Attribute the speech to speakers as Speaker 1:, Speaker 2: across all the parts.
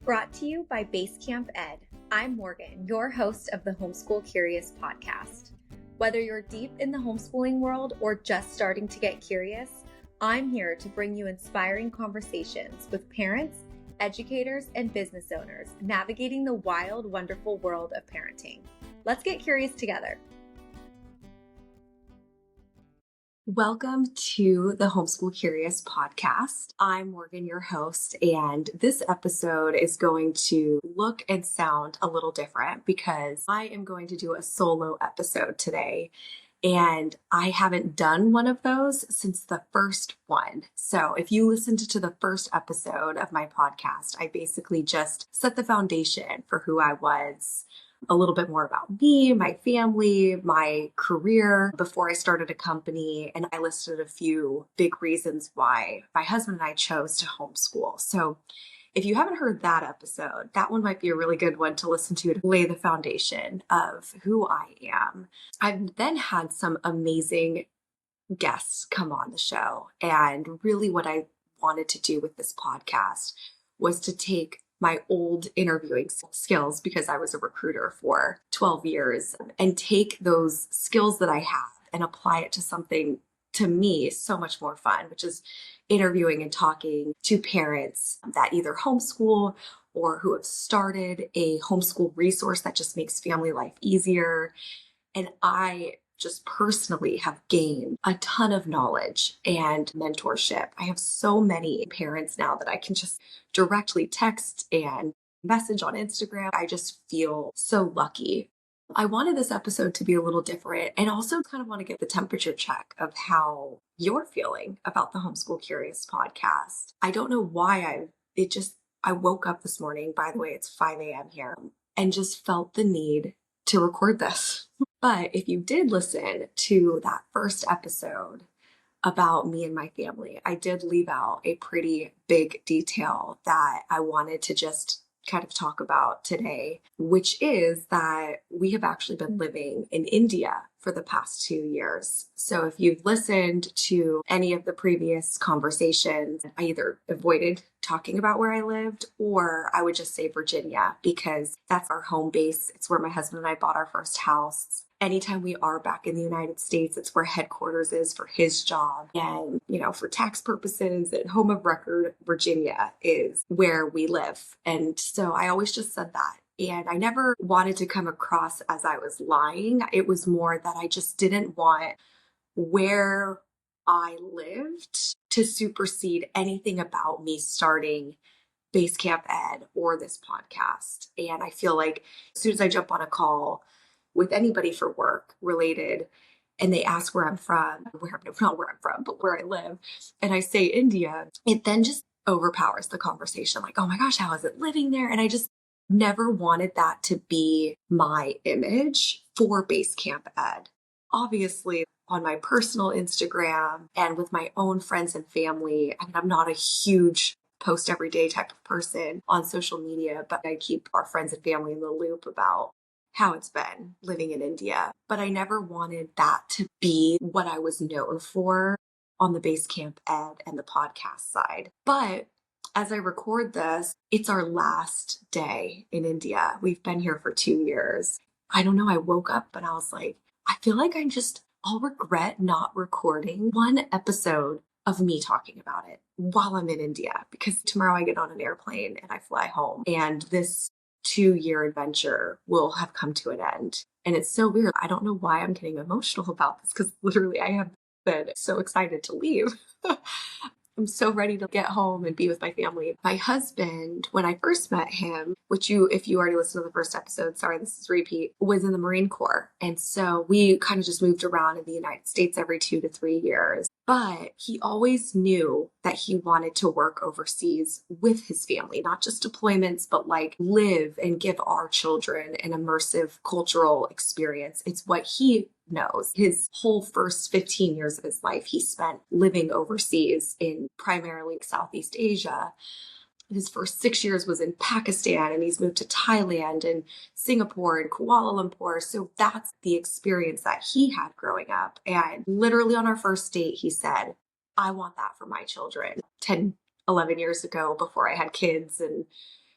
Speaker 1: Brought to you by Basecamp Ed. I'm Morgan, your host of the Homeschool Curious podcast. Whether you're deep in the homeschooling world or just starting to get curious, I'm here to bring you inspiring conversations with parents, educators, and business owners navigating the wild, wonderful world of parenting. Let's get curious together. Welcome to the Homeschool Curious podcast. I'm Morgan, your host, and this episode is going to look and sound a little different because I am going to do a solo episode today, and I haven't done one of those since the first one. So if you listened to the first episode of my podcast, I basically just set the foundation for who I was, a little bit more about me, my family, my career before I started a company. And I listed a few big reasons why my husband and I chose to homeschool. So if you haven't heard that episode, that one might be a really good one to listen to lay the foundation of who I am. I've then had some amazing guests come on the show. And really what I wanted to do with this podcast was to take my old interviewing skills, because I was a recruiter for 12 years, and take those skills that I have and apply it to something, to me, so much more fun, which is interviewing and talking to parents that either homeschool or who have started a homeschool resource that just makes family life easier. And I just personally have gained a ton of knowledge and mentorship. I have so many parents now that I can just directly text and message on Instagram. I just feel so lucky. I wanted this episode to be a little different and also kind of want to get the temperature check of how you're feeling about the Homeschool Curious podcast. I don't know why I woke up this morning, by the way, it's 5 a.m. here, and just felt the need to record this. But if you did listen to that first episode about me and my family, I did leave out a pretty big detail that I wanted to just kind of talk about today, which is that we have actually been living in India for the past 2 years. So if you've listened to any of the previous conversations, I either avoided talking about where I lived, or I would just say Virginia, because that's our home base. It's where my husband and I bought our first house. Anytime we are back in the United States, it's where headquarters is for his job. And, for tax purposes and home of record, Virginia is where we live. And so I always just said that. And I never wanted to come across as I was lying. It was more that I just didn't want where I lived to supersede anything about me starting Basecamp Ed or this podcast. And I feel like as soon as I jump on a call with anybody for work related, and they ask where I'm from, not where I'm from, but where I live, and I say India, it then just overpowers the conversation. Like, oh my gosh, how is it living there? And I just never wanted that to be my image for Basecamp Ed. Obviously, on my personal Instagram and with my own friends and family, I'm not a huge post every day type of person on social media, but I keep our friends and family in the loop about how it's been living in India. But I never wanted that to be what I was known for on the Basecamp Ed and the podcast side. But as I record this, it's our last day in India. We've been here for 2 years. I don't know, I woke up and I was like, I feel like I'll regret not recording one episode of me talking about it while I'm in India, because tomorrow I get on an airplane and I fly home, and this 2-year adventure will have come to an end. And it's so weird. I don't know why I'm getting emotional about this, because literally I have been so excited to leave. I'm so ready to get home and be with my family. My husband, when I first met him, which if you already listened to the first episode, sorry, this is repeat, was in the Marine Corps. And so we kind of just moved around in the United States every 2 to 3 years. But he always knew that he wanted to work overseas with his family, not just deployments, but like live and give our children an immersive cultural experience. It's what he knows. His whole first 15 years of his life, he spent living overseas in primarily Southeast Asia. His first 6 years was in Pakistan, and he's moved to Thailand and Singapore and Kuala Lumpur. So that's the experience that he had growing up. And literally on our first date, he said, I want that for my children. 10, 11 years ago, before I had kids, and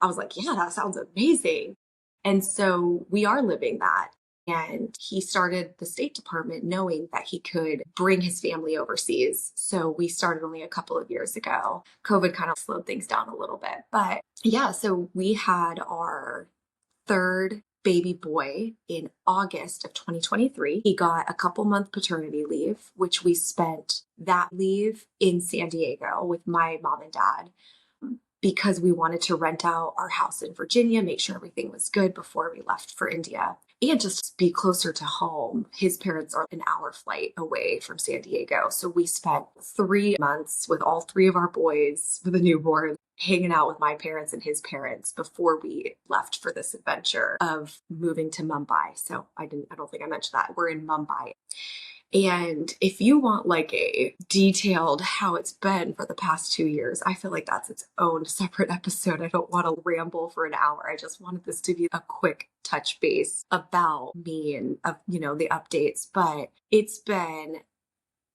Speaker 1: I was like, yeah, that sounds amazing. And so we are living that. And he started the State Department knowing that he could bring his family overseas. So we started only a couple of years ago. COVID kind of slowed things down a little bit. But yeah, so we had our third baby boy in August of 2023. He got a couple month paternity leave, which we spent that leave in San Diego with my mom and dad because we wanted to rent out our house in Virginia, make sure everything was good before we left for India, and just be closer to home. His parents are an hour flight away from San Diego. So we spent 3 months with all three of our boys with a newborn hanging out with my parents and his parents before we left for this adventure of moving to Mumbai. So I don't think I mentioned that. We're in Mumbai. And if you want like a detailed how it's been for the past 2 years, I feel like that's its own separate episode. I don't want to ramble for an hour. I just wanted this to be a quick touch base about me and the updates. But it's been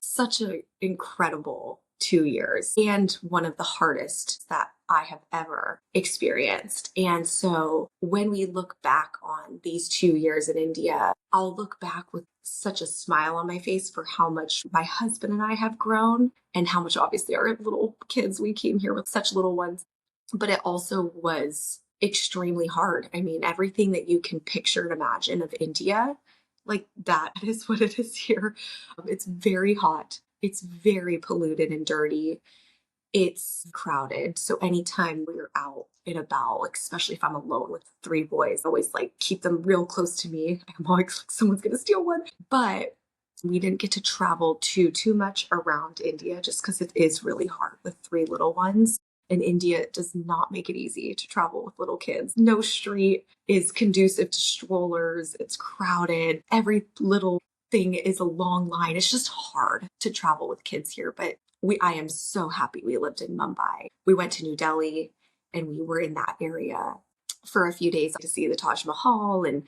Speaker 1: such an incredible 2 years and one of the hardest that I have ever experienced. And so when we look back on these 2 years in India, I'll look back with such a smile on my face for how much my husband and I have grown and how much obviously our little kids, we came here with such little ones, but it also was extremely hard. I mean, everything that you can picture and imagine of India, like that is what it is here. It's very hot. It's very polluted and dirty. It's crowded. So anytime we're out and about, like, especially if I'm alone with three boys, I always like keep them real close to me. I'm always like, someone's going to steal one. But we didn't get to travel too much around India just because it is really hard with three little ones. And India does not make it easy to travel with little kids. No street is conducive to strollers. It's crowded. Every little thing is a long line. It's just hard to travel with kids here. But I am so happy we lived in Mumbai. We went to New Delhi and we were in that area for a few days to see the Taj Mahal. And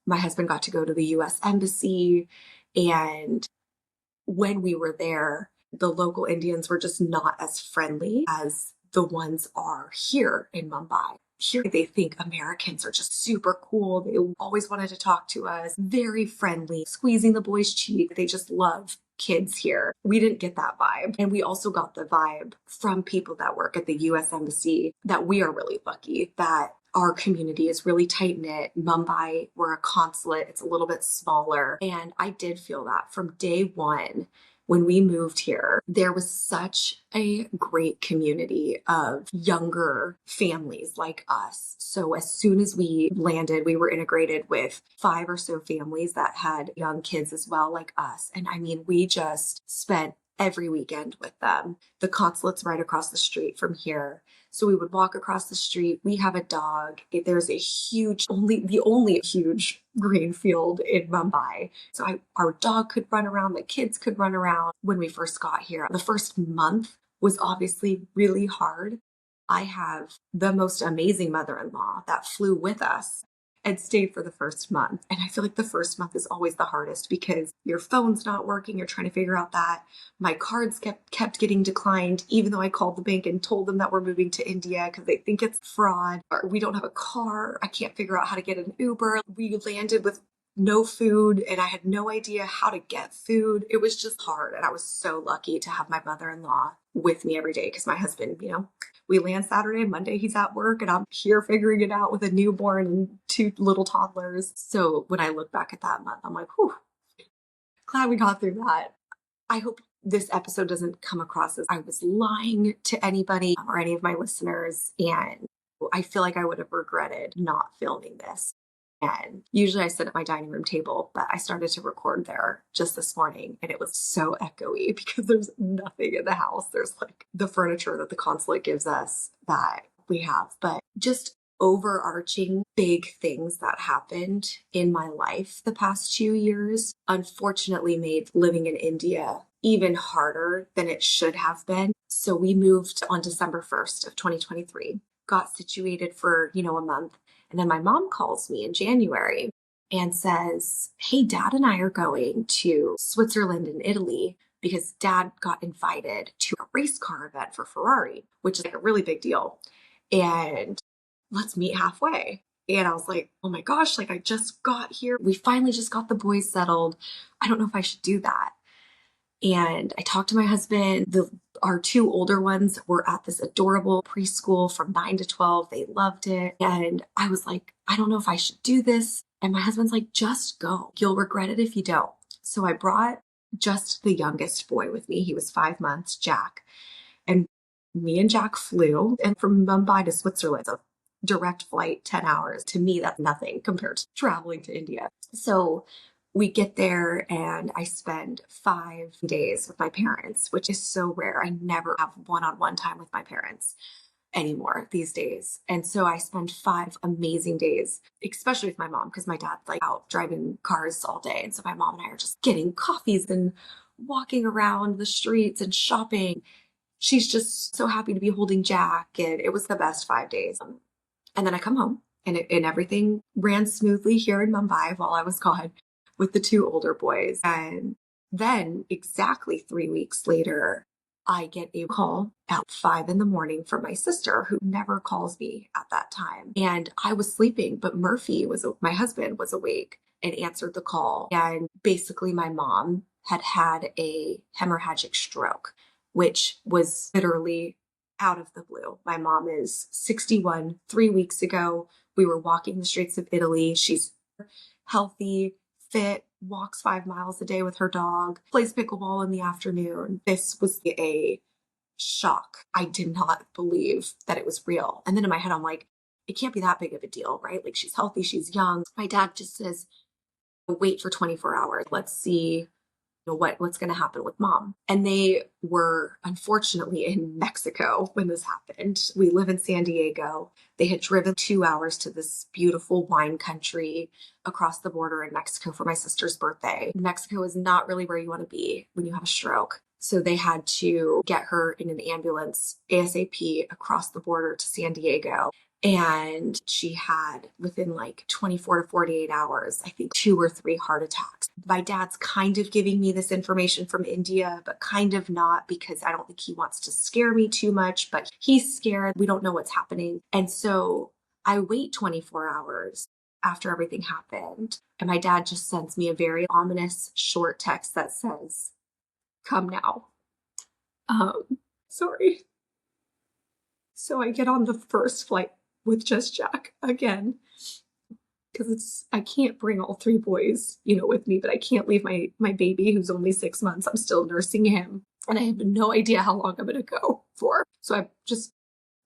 Speaker 1: my husband got to go to the US Embassy. And when we were there, the local Indians were just not as friendly as the ones are here in Mumbai. Here, they think Americans are just super cool. They always wanted to talk to us, very friendly, squeezing the boys' cheek. They just love kids here. We didn't get that vibe. And we also got the vibe from people that work at the US Embassy that we are really lucky that our community is really tight knit. Mumbai, we're a consulate. It's a little bit smaller. And I did feel that from day one. When we moved here, there was such a great community of younger families like us. So as soon as we landed, we were integrated with 5 or so families that had young kids as well, like us. And I mean, we just spent every weekend with them. The consulate's right across the street from here. So we would walk across the street. We have a dog. There's a huge, the only huge green field in Mumbai. So our dog could run around, the kids could run around. When we first got here, the first month was obviously really hard. I have the most amazing mother-in-law that flew with us and stayed for the first month. And I feel like the first month is always the hardest because your phone's not working. You're trying to figure out that. My cards kept getting declined, even though I called the bank and told them that we're moving to India because they think it's fraud. Or we don't have a car. I can't figure out how to get an Uber. We landed with no food and I had no idea how to get food. It was just hard. And I was so lucky to have my mother-in-law with me every day because my husband, we land Saturday and Monday he's at work and I'm here figuring it out with a newborn and 2 little toddlers. So when I look back at that month, I'm like, whew, glad we got through that. I hope this episode doesn't come across as I was lying to anybody or any of my listeners. And I feel like I would have regretted not filming this. And usually I sit at my dining room table, but I started to record there just this morning and it was so echoey because there's nothing in the house. There's like the furniture that the consulate gives us that we have, but just overarching big things that happened in my life the past 2 years, unfortunately made living in India even harder than it should have been. So we moved on December 1st of 2023, got situated for, a month. And then my mom calls me in January and says, hey, Dad and I are going to Switzerland and Italy because Dad got invited to a race car event for Ferrari, which is like a really big deal. And let's meet halfway. And I was like, oh my gosh, like I just got here. We finally just got the boys settled. I don't know if I should do that. And I talked to my husband. Our two older ones were at this adorable preschool from 9 to 12. They loved it. And I was like, I don't know if I should do this. And my husband's like, just go. You'll regret it if you don't. So I brought just the youngest boy with me. He was 5 months, Jack. And me and Jack flew. And from Mumbai to Switzerland, a direct flight, 10 hours. To me, that's nothing compared to traveling to India. So we get there and I spend 5 days with my parents, which is so rare. I never have one-on-one time with my parents anymore these days. And so I spend 5 amazing days, especially with my mom, because my dad's like out driving cars all day. And so my mom and I are just getting coffees and walking around the streets and shopping. She's just so happy to be holding Jack. And it was the best 5 days. And then I come home and everything ran smoothly here in Mumbai while I was gone with the two older boys. And then exactly 3 weeks later, I get a call at 5 in the morning from my sister who never calls me at that time. And I was sleeping, but my husband was awake and answered the call. And basically my mom had had a hemorrhagic stroke, which was literally out of the blue. My mom is 61. 3 weeks ago, we were walking the streets of Italy. She's healthy, fit, walks 5 miles a day with her dog, plays pickleball in the afternoon. This was a shock. I did not believe that it was real. And then in my head, I'm like, it can't be that big of a deal, right? Like she's healthy, she's young. My dad just says, wait for 24 hours. Let's see what's going to happen with mom. And they were unfortunately in Mexico when this happened. We live in San Diego. They had driven 2 hours to this beautiful wine country across the border in Mexico for my sister's birthday. Mexico is not really where you want to be when you have a stroke. So they had to get her in an ambulance ASAP across the border to San Diego. And she had, within like 24 to 48 hours, I think 2 or 3 heart attacks. My dad's kind of giving me this information from India, but kind of not, because I don't think he wants to scare me too much, but he's scared. We don't know what's happening. And so I wait 24 hours after everything happened. And my dad just sends me a very ominous short text that says, come now. Sorry. So I get on the first flight with just Jack again, because I can't bring all 3 boys, with me, but I can't leave my baby who's only 6 months. I'm still nursing him and I have no idea how long I'm going to go for. So I just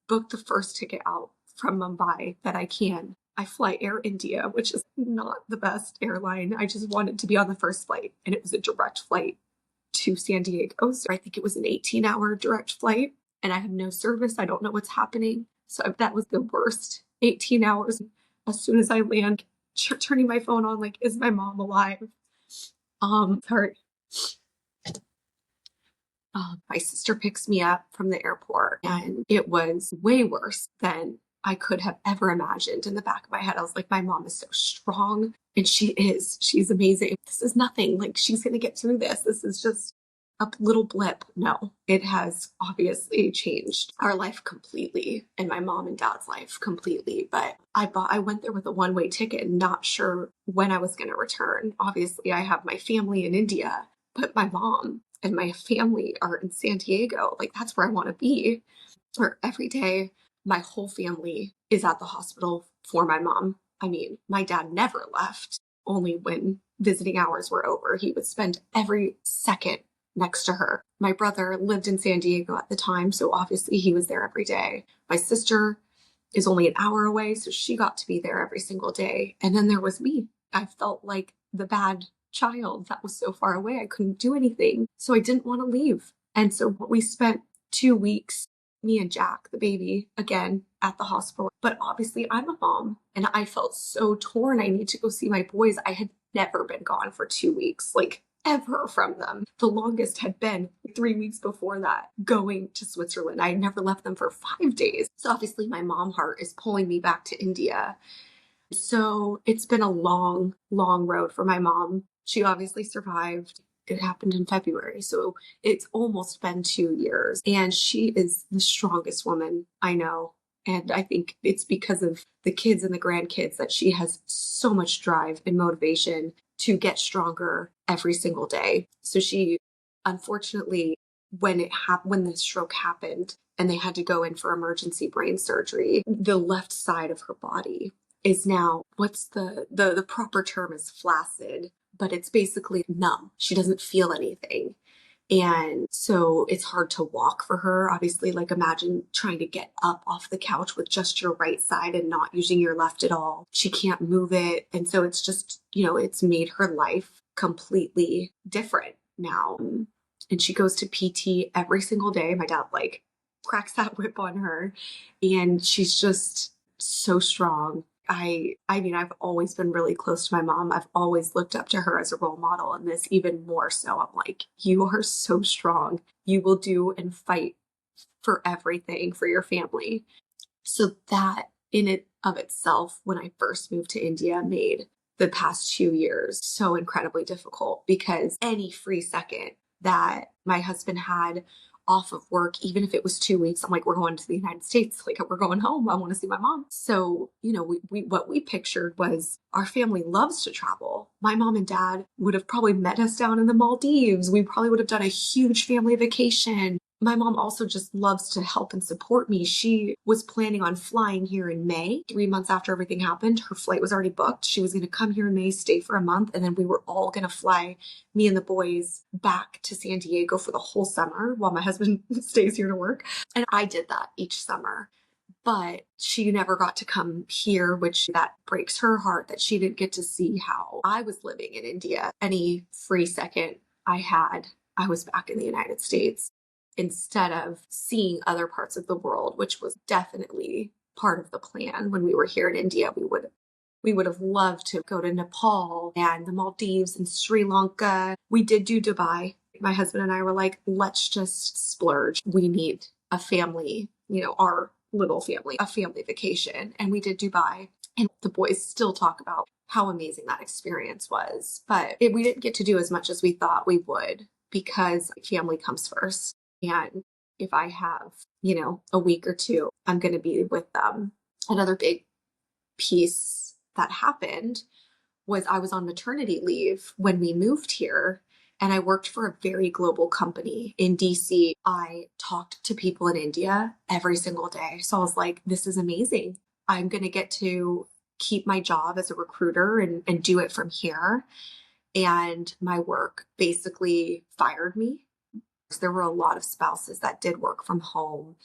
Speaker 1: booked the first ticket out from Mumbai that I can. I fly Air India, which is not the best airline. I just wanted to be on the first flight, and it was a direct flight to San Diego. So I think it was an 18-hour direct flight, and I have no service. I don't know what's happening. So that was the worst 18 hours. As soon as I land, turning my phone on, like, is my mom alive? Sorry. My sister picks me up from the airport, and it was way worse than I could have ever imagined. In the back of my head, I was like, my mom is so strong, and she's amazing. This is nothing. Like, she's going to get through this. This is just a little blip. No, it has obviously changed our life completely, and my mom and dad's life completely. But I went there with a one-way ticket, not sure when I was going to return. Obviously, I have my family in India, but my mom and my family are in San Diego. Like, that's where I want to be. Where every day my whole family is at the hospital for my mom. I mean, my dad never left, only when visiting hours were over. He would spend every second next to her. My brother lived in San Diego at the time, so obviously he was there every day. My sister is only an hour away, so she got to be there every single day. And then there was me. I felt like the bad child that was so far away. I couldn't do anything, so I didn't want to leave. And so we spent 2 weeks, me and Jack, the baby, again at the hospital. But obviously I'm a mom, and I felt so torn. I need to go see my boys. I had never been gone for 2 weeks, like ever, from them. The longest had been 3 weeks before that, going to Switzerland. I had never left them for 5 days. So obviously my mom heart is pulling me back to India. So it's been a long, long road for my mom. She obviously survived. It happened in February, so it's almost been 2 years. And she is the strongest woman I know. And I think it's because of the kids and the grandkids that she has so much drive and motivation to get stronger every single day. So she, unfortunately, when the stroke happened and they had to go in for emergency brain surgery, the left side of her body is now, what's the proper term is flaccid, but it's basically numb. She doesn't feel anything. And so it's hard to walk for her. Obviously, like imagine trying to get up off the couch with just your right side and not using your left at all. She can't move it. And so it's just, it's made her life completely different now. And she goes to PT every single day. My dad like cracks that whip on her and she's just so strong. I mean, I've always been really close to my mom. I've always looked up to her as a role model, and this even more so. I'm like, you are so strong. You will do and fight for everything for your family. So that in it of itself, when I first moved to India, made the past 2 years so incredibly difficult because any free second that my husband had off of work, even if it was 2 weeks, I'm like, we're going to the United States. Like, we're going home. I want to see my mom. So, we what we pictured was our family loves to travel. My mom and dad would have probably met us down in the Maldives. We probably would have done a huge family vacation. My mom also just loves to help and support me. She was planning on flying here in May, 3 months after everything happened. Her flight was already booked. She was going to come here in May, stay for a month, and then we were all going to fly, me and the boys, back to San Diego for the whole summer while my husband stays here to work. And I did that each summer. But she never got to come here, which that breaks her heart that she didn't get to see how I was living in India. Any free second I had, I was back in the United States, instead of seeing other parts of the world, which was definitely part of the plan. When we were here in India, we would have loved to go to Nepal and the Maldives and Sri Lanka. We did do Dubai. My husband and I were like, let's just splurge. We need a family, our little family, a family vacation. And we did Dubai. And the boys still talk about how amazing that experience was. But we didn't get to do as much as we thought we would because family comes first. And if I have, a week or two, I'm going to be with them. Another big piece that happened was I was on maternity leave when we moved here, and I worked for a very global company in DC. I talked to people in India every single day. So I was like, this is amazing. I'm going to get to keep my job as a recruiter and do it from here. And my work basically fired me. There were a lot of spouses that did work from home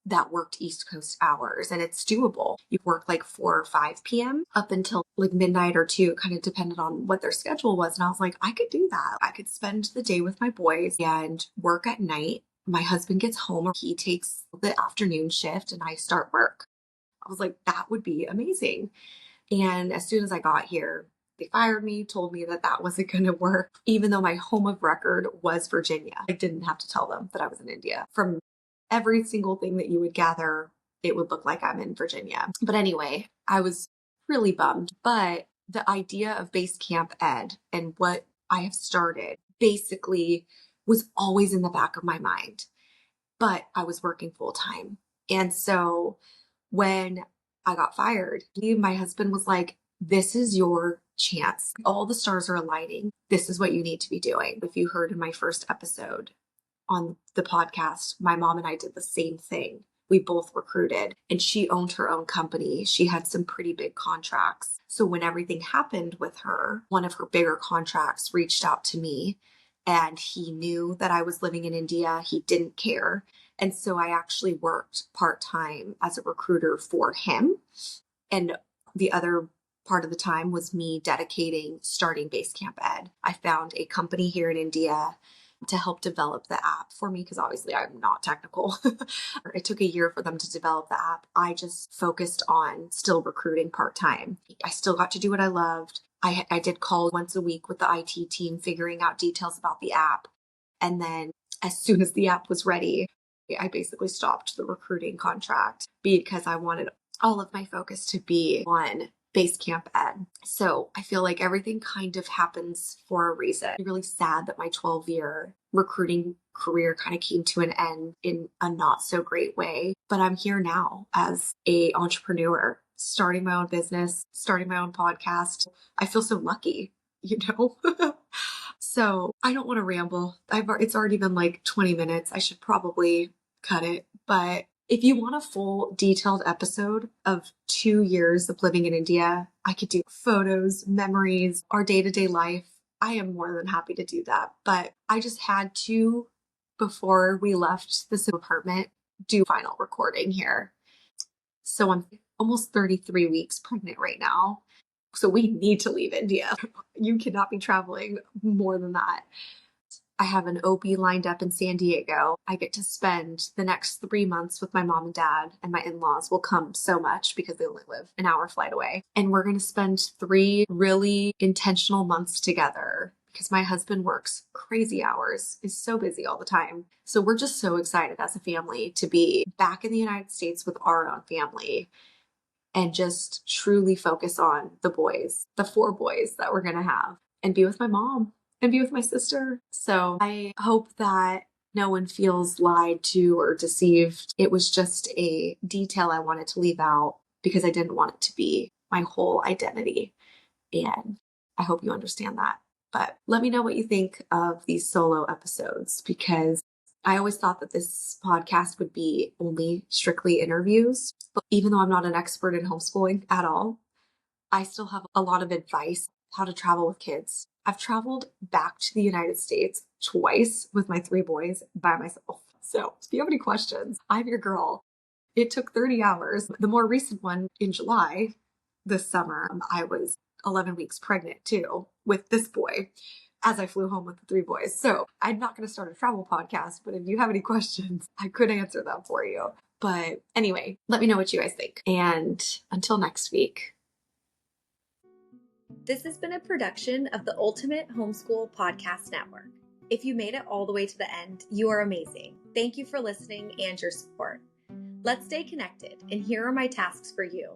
Speaker 1: that worked East Coast hours, and it's doable. You work like 4 or 5 p.m. up until like midnight or 2, kind of depended on what their schedule was. And I was like, I could do that. I could spend the day with my boys and work at night. My husband gets home or he takes the afternoon shift and I start work. I was like, that would be amazing. And as soon as I got here, they fired me, told me that wasn't going to work, even though my home of record was Virginia. I didn't have to tell them that I was in India. From every single thing that you would gather, it would look like I'm in Virginia. But anyway, I was really bummed. But the idea of Base Camp Ed and what I have started basically was always in the back of my mind. But I was working full time. And so when I got fired, my husband was like, this is your chance. All the stars are aligning. This is what you need to be doing. If you heard in my first episode on the podcast, my mom and I did the same thing. We both recruited, and she owned her own company. She had some pretty big contracts. So when everything happened with her, one of her bigger contracts reached out to me, and he knew that I was living in India. He didn't care. And so I actually worked part-time as a recruiter for him. And the other part of the time was me dedicating starting Base Camp Ed. I found a company here in India to help develop the app for me, because obviously I'm not technical. It took a year for them to develop the app. I just focused on still recruiting part-time. I still got to do what I loved. I did calls once a week with the IT team, figuring out details about the app. And then as soon as the app was ready, I basically stopped the recruiting contract because I wanted all of my focus to be on Base Camp Ed. So I feel like everything kind of happens for a reason. I'm really sad that my 12-year recruiting career kind of came to an end in a not so great way. But I'm here now as a entrepreneur, starting my own business, starting my own podcast. I feel so lucky, you know? So I don't want to ramble. It's already been like 20 minutes. I should probably cut it. But if you want a full detailed episode of 2 years of living in India, I could do photos, memories, our day-to-day life. I am more than happy to do that. But I just had to, before we left this apartment, do final recording here. So I'm almost 33 weeks pregnant right now. So we need to leave India. You cannot be traveling more than that. I have an OB lined up in San Diego. I get to spend the next 3 months with my mom and dad, and my in-laws will come so much because they only live an hour flight away. And we're going to spend 3 really intentional months together because my husband works crazy hours, is so busy all the time. So we're just so excited as a family to be back in the United States with our own family and just truly focus on the boys, the 4 boys that we're going to have, and be with my mom and be with my sister. So I hope that no one feels lied to or deceived. It was just a detail I wanted to leave out because I didn't want it to be my whole identity. And I hope you understand that. But let me know what you think of these solo episodes, because I always thought that this podcast would be only strictly interviews. But even though I'm not an expert in homeschooling at all, I still have a lot of advice how to travel with kids. I've traveled back to the United States twice with my 3 boys by myself. So if you have any questions, I'm your girl. It took 30 hours. The more recent one in July this summer, I was 11 weeks pregnant too with this boy as I flew home with the 3 boys. So I'm not going to start a travel podcast, but if you have any questions, I could answer them for you. But anyway, let me know what you guys think. And until next week.
Speaker 2: This has been a production of the Ultimate Homeschool Podcast Network. If you made it all the way to the end, you are amazing. Thank you for listening and your support. Let's stay connected, and here are my tasks for you.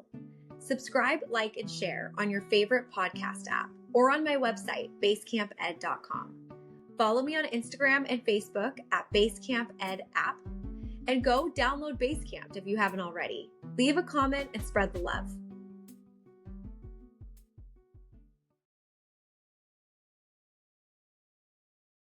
Speaker 2: Subscribe, like, and share on your favorite podcast app or on my website, basecamped.com. Follow me on Instagram and Facebook at basecamped.app, and go download Basecamp if you haven't already. Leave a comment and spread the love.